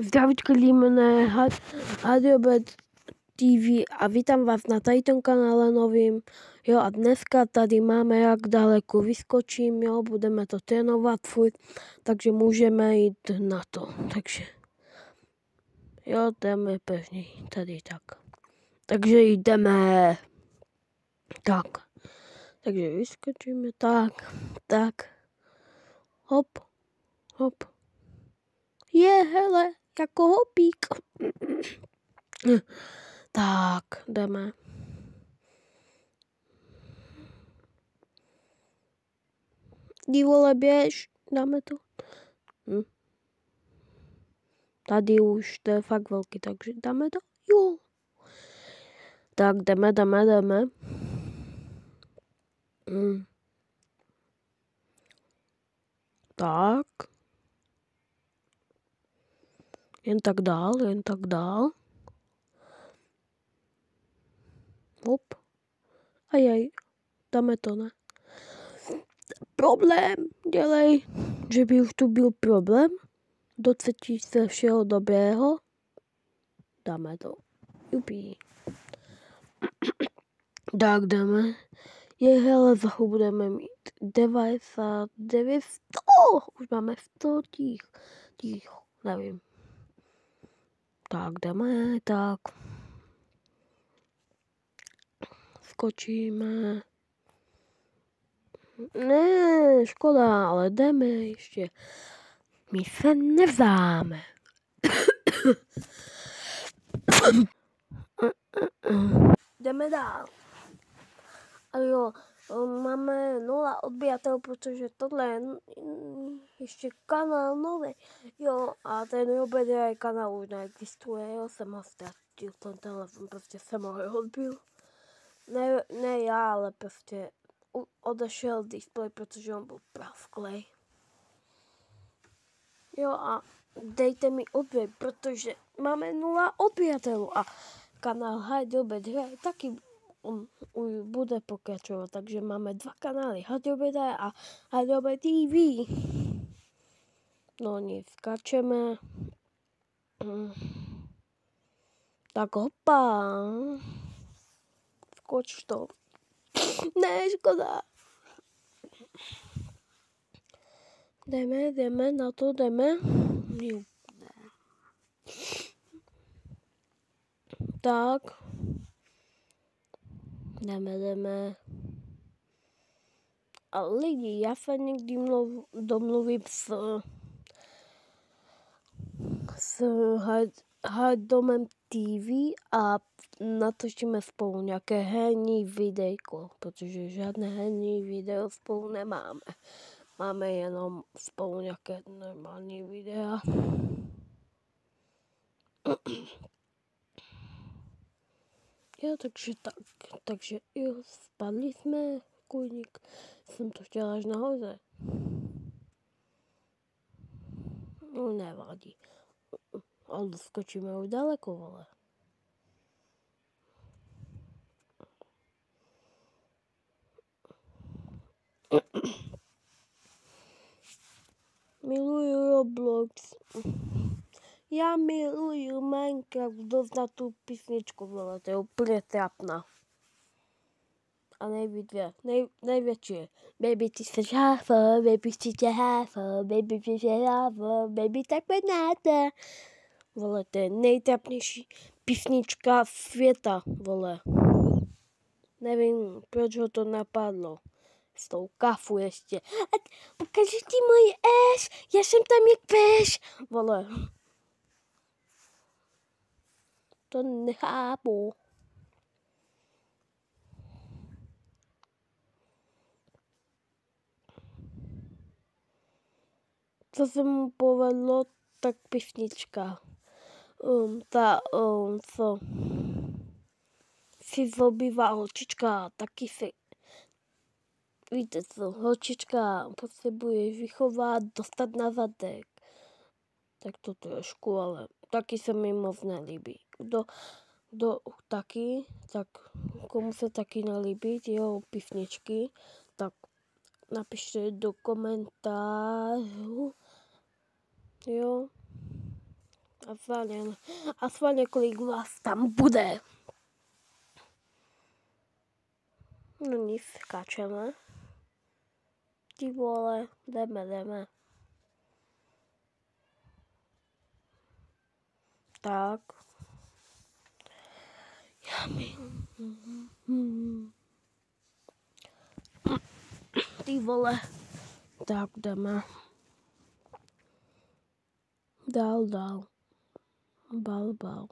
Zdravíčko límené Hadiobec TV a vítám vás na tomto kanále novým. Jo, a dneska tady máme, jak daleko vyskočím, jo, budeme to trénovat furt, takže můžeme jít na to. Takže jo, jdeme pevně tady tak. Takže jdeme. Tak. Takže vyskočíme tak. Hop, hop. Hele, jako hopík. Tak, jdeme. Jdi vole, běž, dáme to. Tady už to je fakt velký, takže dáme to. Jo. Tak jdeme. Tak. Jen tak dál. Hop. Ajaj, dáme to, ne? Problém, dělej, že by už tu byl problém. Docetí se všeho dobrého. Dáme to. Jupí. Tak jdeme. Hele, za chvíli budeme mít 99, 100. Už máme 100 těch, nevím. Tak jdeme, tak. Skočíme. Ne, škoda, ale jdeme ještě. My se nevzáme. Jdeme dál. A jo, máme 0 odběratel, protože tohle je ještě kanál nový. Jo, a ten Robert kanál už neexistuje, jo, jsem ho ztratil, ten telefon, prostě jsem ho odbil. Ne já, ale prostě odešel displej, protože on byl pravklej. Jo, a dejte mi odběr, protože máme 0 odběratelů a kanál Hadiobec taky on bude pokračovat, takže máme 2 kanály, Hadiobec a Hadiobec TV. No nic, skačeme. Tak hopa. Skoč to. Ne, škoda. Jdeme, na to jdeme. Tak. Jdeme. A lidi, já se někdy domluvím s Hadomem TV a natočíme spolu nějaké herní videjko, protože žádné herní video spolu nemáme. Máme jenom spolu nějaké normální videa. Jo, takže jo, spadli jsme, kůjník. Jsem to chtěla až nahoře. No nevadí. Ale skočíme už daleko, vole. Miluju Roblox. Já miluju Minecraft, kdo zná tu písničku, vole, to je úplně trapná. A největší je Baby, ty jsi žáfo, baby, ty jsi žáfo, baby, ty jsi žáfo, baby, tak pednáte. Vole, to je nejtrapnější písnička světa, vole. Nevím, proč ho to napadlo. S tou kafu ještě. A ukáži ti můj eš, já jsem tam jak peš. Vole. To nechápu. Co se mu povedlo, tak písnička. Co si zlobivá holčička, taky si, víte co, holčička potřebuje vychovat, dostat na zadek. Tak to trošku, ale taky se mi moc nelíbí. Kdo taky, tak komu se taky nelíbí jeho písničky, tak napište do komentářů. Jo. A schválně kolik vás tam bude. No nic, skáčeme. Ty vole, jdeme. Tak. Ty vole. Tak jdeme. Dál. Bal.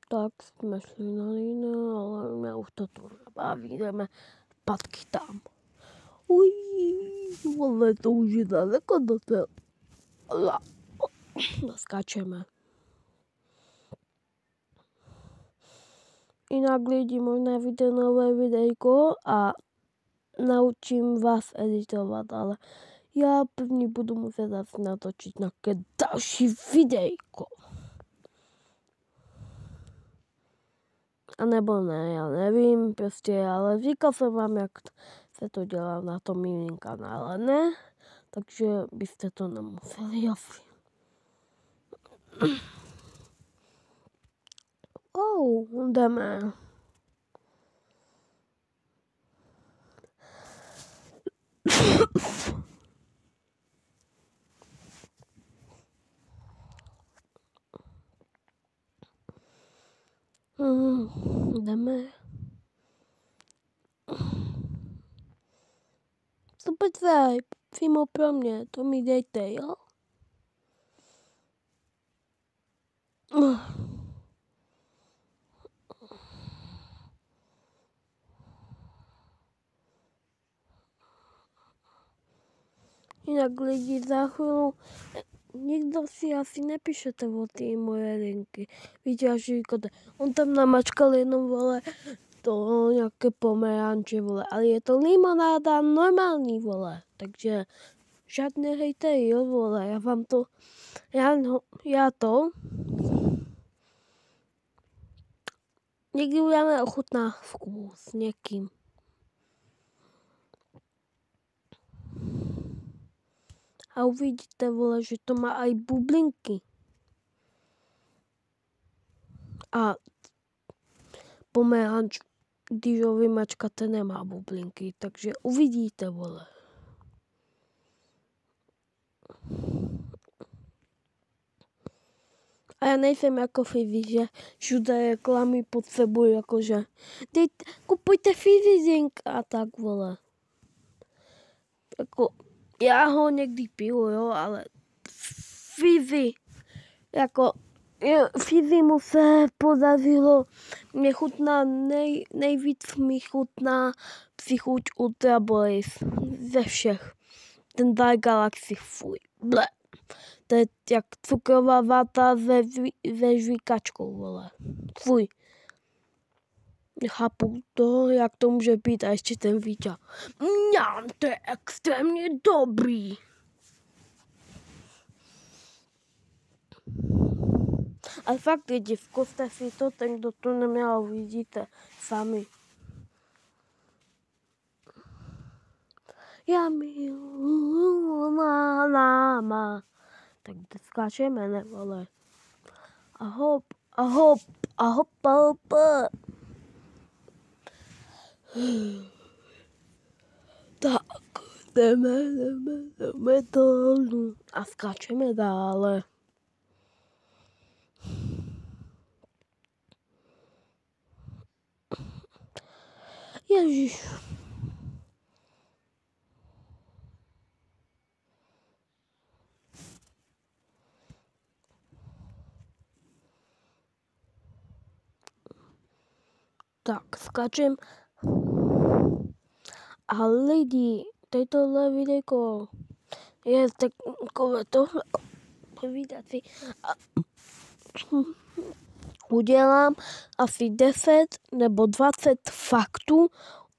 Tak jsme šli na línu, ale mě už to tu nebaví, jdeme zpátky tam. Uj, vole, to už je daleko do toho. Skáčeme. Jinak lidi, možná vidíte nové videjko a naučím vás editovat, ale já první budu muset asi natočit nějaké další videjko. A nebo ne, já nevím, prostě, ale říkal jsem vám, jak se to dělá na tom mým kanále, ne? Takže byste to nemuseli asi. Jdeme. Jdeme. Super vibe, přímo pro mě, to mi dejte, jo? Jinak lidi za chvíli, nikdo si asi nepíšete o ty moje linky. Víte, až říkáte, on tam namačkal jenom, vole, to nějaké pomeranče, vole, ale je to limonáda normální, vole, takže žádné hejtery, jo, vole, já vám to, já to, někdy uděláme ochutnávku s někým. A uvidíte, vole, že to má aj bublinky. A pomeranč, když ho vymačkáte, nemá bublinky, takže uvidíte, vole. A já nejsem jako Fizi, že všude reklamy potřebuji, jakože kupujte Fizink a tak, vole. Jako, já ho někdy piju, jo, ale Fizi, jako Fizi mu se podařilo, mě chutná, nejvíc mi chutná Psychuť Ultra Boris ze všech. Ten Dark Galaxy, fuj, ble. To je jak cukrová váta se žvíkačkou, vole. Fuj. Nechápu to, jak to může být a ještě ten výťah. Mňam, to je extrémně dobrý. Ale fakt lidi, zkuste si to, ten, kdo to neměl, uvidíte sami. Já miluji náma. Tak skáčeme, ne, vole. A hop. Tak, jdeme dolů a skáčeme dále. Ježiš. Tak, skáčem. A lidi, tohle videjko je takové tohle povídací. Udělám asi 10 nebo 20 faktů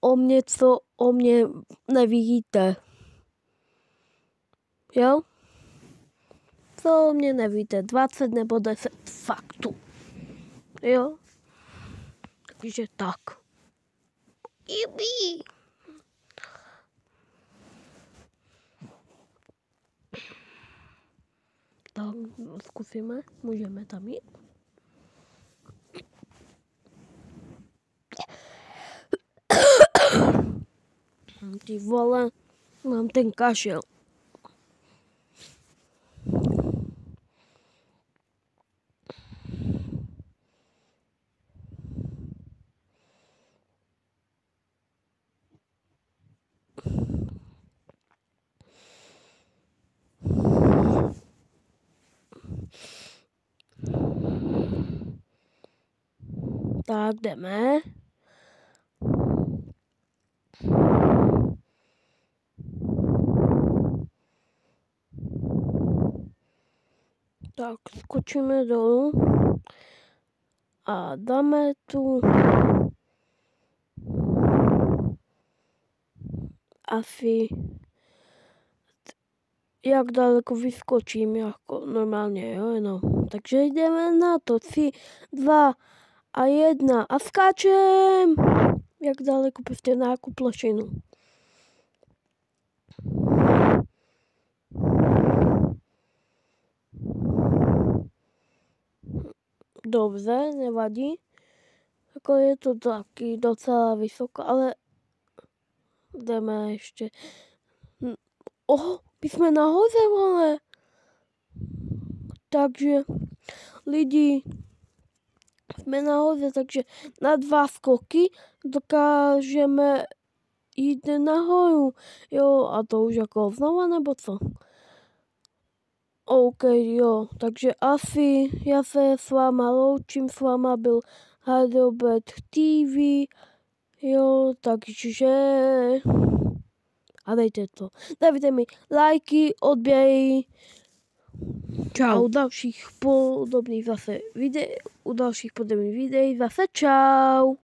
o mě, co o mě nevidíte. Jo? Co o mě nevíte, 20 nebo 10 faktů. Jo? Takže tak. Jubi. Tak zkusíme, můžeme tam jít. Ty vole, mám ten kašel. Tak jdeme. Tak skočíme dolů a dáme tu asi jak daleko vyskočím, jako normálně, jo, no. Takže jdeme na to, 3, 2 a 1 a skáčem! Jak daleko, prostě na jakou plošinu. Dobře, nevadí. Jako je to taky docela vysoko, ale jdeme ještě. My jsme nahoře, vole. Takže lidi, jsme nahoře, takže na 2 skoky dokážeme jít nahoru. Jo, a to už jako znova, nebo co? OK, jo, takže asi já se s váma loučím, s váma byl Hardobert TV, jo, takže a dejte to. Dejte mi lajky, odběry. Čau. A u dalších podobných videí zase čau.